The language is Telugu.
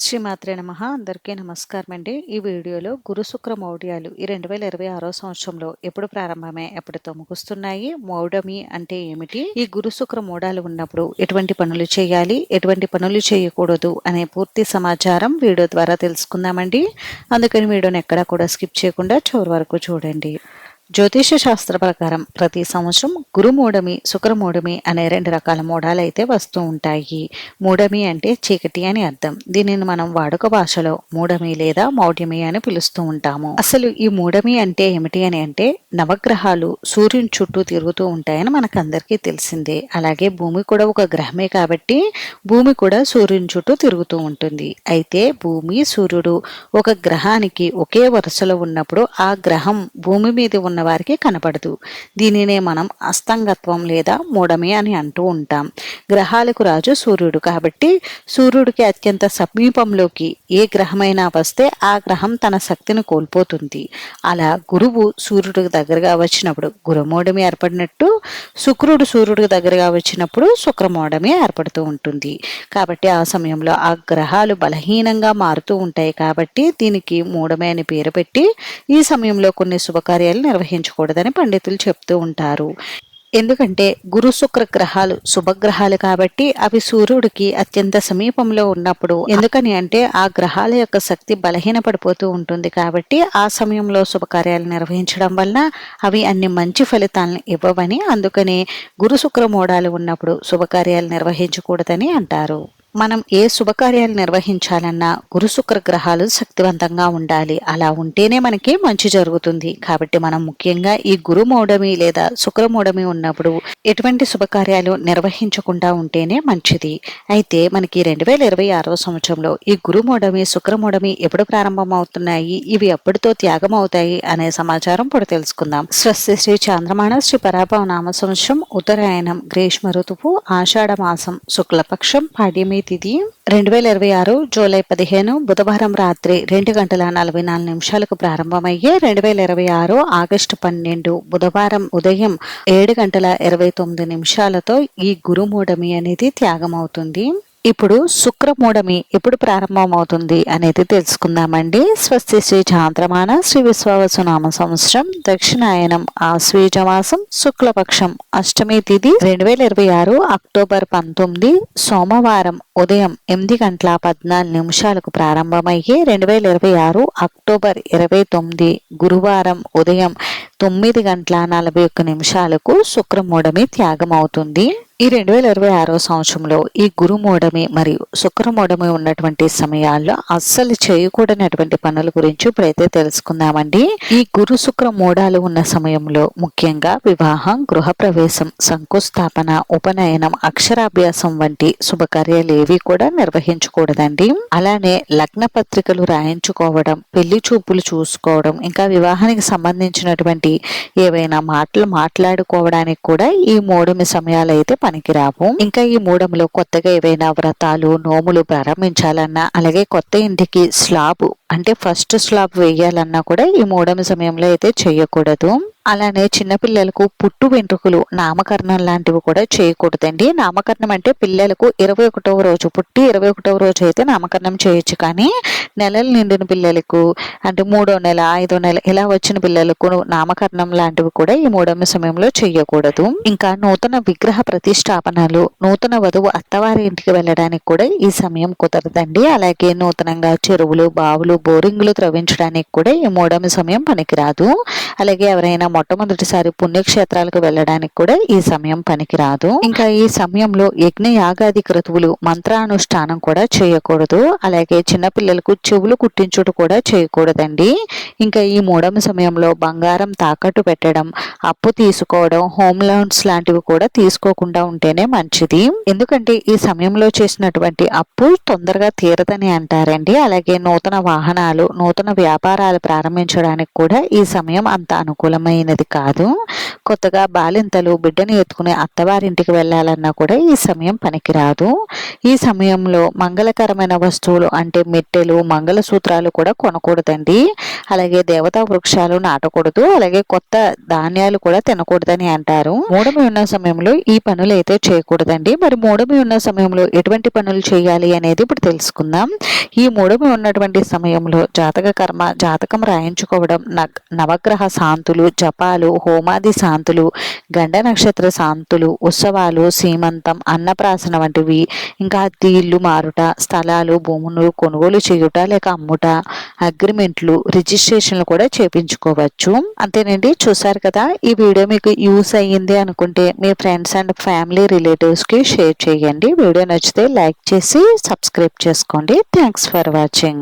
శ్రీమాత్రే నమః. అందరికీ నమస్కారం అండి. ఈ వీడియోలో గురు శుక్ర మౌఢ్యాలు ఈ 2026 సంవత్సరంలో ఎప్పుడు ప్రారంభమై ఎప్పటితో ముగుస్తున్నాయి, మౌఢమి అంటే ఏమిటి, ఈ గురు శుక్ర మౌఢాలు ఉన్నప్పుడు ఎటువంటి పనులు చేయాలి, ఎటువంటి పనులు చేయకూడదు అనే పూర్తి సమాచారం వీడియో ద్వారా తెలుసుకుందామండి. అందుకని వీడియోని ఎక్కడా కూడా స్కిప్ చేయకుండా చివరి వరకు చూడండి. జ్యోతిష శాస్త్ర ప్రకారం ప్రతి సంవత్సరం గురుమూఢమి, శుక్రమూఢమి అనే 2 రకాల మూఢాలు అయితే వస్తూ ఉంటాయి. మూఢమి అంటే చీకటి అని అర్థం. దీనిని మనం వాడుక భాషలో మూఢమి లేదా మౌఢ్యమి అని పిలుస్తూ ఉంటాము. అసలు ఈ మూఢమి అంటే ఏమిటి అని అంటే, నవగ్రహాలు సూర్యుని చుట్టూ తిరుగుతూ ఉంటాయని మనకందరికీ తెలిసిందే. అలాగే భూమి కూడా ఒక గ్రహమే కాబట్టి భూమి కూడా సూర్యుని చుట్టూ తిరుగుతూ ఉంటుంది. అయితే భూమి, సూర్యుడు ఒక గ్రహానికి ఒకే వరుసలో ఉన్నప్పుడు ఆ గ్రహం భూమి మీద ఉన్న వారికి కనపడదు. దీనినే మనం అస్తంగత్వం లేదా మూఢమి అని అంటూ ఉంటాం. గ్రహాలకు రాజు సూర్యుడు కాబట్టి సూర్యుడికి అత్యంత సమీపంలోకి ఏ గ్రహమైనా వస్తే ఆ గ్రహం తన శక్తిని కోల్పోతుంది. అలా గురువు సూర్యుడికి దగ్గరగా వచ్చినప్పుడు గురుమూఢమి ఏర్పడినట్టు, శుక్రుడు సూర్యుడికి దగ్గరగా వచ్చినప్పుడు శుక్రమూఢమి ఏర్పడుతూ ఉంటుంది. కాబట్టి ఆ సమయంలో ఆ గ్రహాలు బలహీనంగా మారుతూ ఉంటాయి కాబట్టి దీనికి మూఢమి అని పేరు పెట్టి ఈ సమయంలో కొన్ని శుభకార్యాలు నిర్వహించకూడదని పండితులు చెప్తూ ఉంటారు. ఎందుకంటే గురు శుక్ర గ్రహాలు శుభగ్రహాలు కాబట్టి అవి సూర్యుడికి అత్యంత సమీపంలో ఉన్నప్పుడు, ఎందుకని అంటే ఆ గ్రహాల యొక్క శక్తి బలహీనపడిపోతూ ఉంటుంది కాబట్టి ఆ సమయంలో శుభకార్యాలు నిర్వహించడం వలన అవి అన్ని మంచి ఫలితాలను ఇవ్వవని, అందుకని గురు శుక్ర మోడాలు ఉన్నప్పుడు శుభకార్యాలు నిర్వహించకూడదని అంటారు. మనం ఏ శుభకార్యాలు నిర్వహించాలన్నా గురు శుక్ర గ్రహాలు శక్తివంతంగా ఉండాలి. అలా ఉంటేనే మనకి మంచి జరుగుతుంది. కాబట్టి మనం ముఖ్యంగా ఈ గురు మౌఢమి లేదా శుక్రమౌఢమి ఉన్నప్పుడు ఎటువంటి శుభకార్యాలు నిర్వహించకుండా ఉంటేనే మంచిది. అయితే మనకి 2026 సంవత్సరంలో ఈ గురు మౌఢమి, శుక్రమౌఢమి ఎప్పుడు ప్రారంభం అవుతున్నాయి, ఇవి ఎప్పటితో త్యాగం అవుతాయి అనే సమాచారం ఇప్పుడు తెలుసుకుందాం. స్వస్తి శ్రీ చాంద్రమాణ శ్రీ పరాభవ నామ సంవత్సరం, ఉత్తరాయణం, గ్రీష్మ ఋతువు, ఆషాఢ మాసం, శుక్లపక్షం, పాడ్యమి తిథి 2026 జూలై 15 బుధవారం రాత్రి 2:44 ప్రారంభమయ్యే 2026 ఆగస్టు 12 బుధవారం ఉదయం 7:29 ఈ గురుమూఢమి అనేది త్యాగమవుతుంది. ఇప్పుడు శుక్రమూఢమి ఎప్పుడు ప్రారంభమవుతుంది అనేది తెలుసుకుందామండి. స్వస్తి శ్రీ చాంద్రమాన శ్రీ విశ్వావసు నామ సంవత్సరం, దక్షిణాయనం, ఆశ్వీజ మాసం, శుక్లపక్షం, అష్టమి తిథి 2026 అక్టోబర్ 19 సోమవారం ఉదయం 8:14 ప్రారంభమయ్యే 2026 అక్టోబర్ 29 గురువారం ఉదయం 9:41 శుక్రమూఢమి త్యాగమవుతుంది. ఈ 2026 సంవత్సరంలో ఈ గురుమూఢమి మరియు శుక్రమూఢమి ఉన్నటువంటి సమయాల్లో అస్సలు చేయకూడనటువంటి పనుల గురించి ఇప్పుడైతే తెలుసుకుందామండి. ఈ గురు శుక్ర మూఢాలు ఉన్న సమయంలో ముఖ్యంగా వివాహం, గృహప్రవేశం, శంకుస్థాపన, ఉపనయనం, అక్షరాభ్యాసం వంటి శుభకార్యాలు ఏవి కూడా నిర్వహించకూడదండి. అలానే లగ్న పత్రికలు రాయించుకోవడం, పెళ్లి చూపులు చూసుకోవడం, ఇంకా వివాహానికి సంబంధించినటువంటి ఏవైనా మాటలు మాట్లాడుకోవడానికి కూడా ఈ మూఢమి సమయాలు అయితే పనికిరావు. ఇంకా ఈ మూఢంలో కొత్తగా ఏవైనా వ్రతాలు, నోములు ప్రారంభించాలన్నా, అలాగే కొత్త ఇంటికి స్లాబ్ అంటే ఫస్ట్ స్లాబ్ వేయాలన్నా కూడా ఈ మూఢమి సమయంలో అయితే చేయకూడదు. అలానే చిన్నపిల్లలకు పుట్టు వెంట్రుకలు, నామకరణం లాంటివి కూడా చేయకూడదండి. నామకరణం అంటే పిల్లలకు 21వ రోజు పుట్టి 21వ రోజు అయితే నామకరణం చేయొచ్చు, కానీ నెలలు నిండిన పిల్లలకు అంటే 3వ నెల, 5వ నెల ఇలా వచ్చిన పిల్లలకు నామకరణం లాంటివి కూడా ఈ మూఢమి సమయంలో చేయకూడదు. ఇంకా నూతన విగ్రహ ప్రతిష్టాపనలు, నూతన వధువు అత్తవారి ఇంటికి వెళ్ళడానికి కూడా ఈ సమయం కుదరదండి. అలాగే నూతనంగా చెరువులు, బావులు, బోరింగులు త్రవ్వించడానికి కూడా ఈ మూఢమి సమయం పనికిరాదు. అలాగే ఎవరైనా మొట్టమొదటిసారి పుణ్యక్షేత్రాలకు వెళ్ళడానికి కూడా ఈ సమయం పనికిరాదు. ఇంకా ఈ సమయంలో యజ్ఞ యాగాది క్రతువులు, మంత్రానుష్ఠానం కూడా చేయకూడదు. అలాగే చిన్నపిల్లలకు చెవులు కుట్టించుట కూడా చేయకూడదండి. ఇంకా ఈ మూఢమి సమయంలో బంగారం తాకట్టు పెట్టడం, అప్పు తీసుకోవడం, హోమ్ లోన్స్ లాంటివి కూడా తీసుకోకుండా ఉంటేనే మంచిది. ఎందుకంటే ఈ సమయంలో చేసినటువంటి అప్పు తొందరగా తీరదని అంటారండి. అలాగే నూతన వాహనాలు, నూతన వ్యాపారాలు ప్రారంభించడానికి కూడా ఈ సమయం అంత అంత అనుకూలమైనది కాదు. కొత్తగా బాలింతలు బిడ్డని ఎత్తుకుని అత్తవారింటికి వెళ్ళాలన్నా కూడా ఈ సమయం పనికిరాదు. ఈ సమయంలో మంగళకరమైన వస్తువులు అంటే మెట్టెలు, మంగళసూత్రాలు కూడా కొనకూడదండి. అలాగే దేవతా వృక్షాలు నాటకూడదు. అలాగే కొత్త ధాన్యాలు కూడా తినకూడదని అంటారు. మూఢమి ఉన్న సమయంలో ఈ పనులు అయితే చేయకూడదండి. మరి మూఢమి ఉన్న సమయంలో ఎటువంటి పనులు చేయాలి అనేది ఇప్పుడు తెలుసుకుందాం. ఈ మూఢమి ఉన్నటువంటి సమయంలో జాతకం రాయించుకోవడం, నవగ్రహ శాంతులు, జపాలు, హోమాది శాంతులు, గండ నక్షత్ర శాంతులు, ఉత్సవాలు, సీమంతం, అన్నప్రాసన వంటివి, ఇంకా ఇల్లు మారుట, స్థలాలు, భూములు కొనుగోలు చేయుట లేక అమ్ముట, అగ్రిమెంట్లు, రిజిస్ట్రేషన్లు కూడా చేపించుకోవచ్చు. అంతేనండి. చూసారు కదా, ఈ వీడియో మీకు యూస్ అయ్యింది అనుకుంటే మీ ఫ్రెండ్స్ అండ్ ఫ్యామిలీ రిలేటివ్స్కి షేర్ చేయండి. వీడియో నచ్చితే లైక్ చేసి సబ్స్క్రైబ్ చేసుకోండి. Thanks for watching.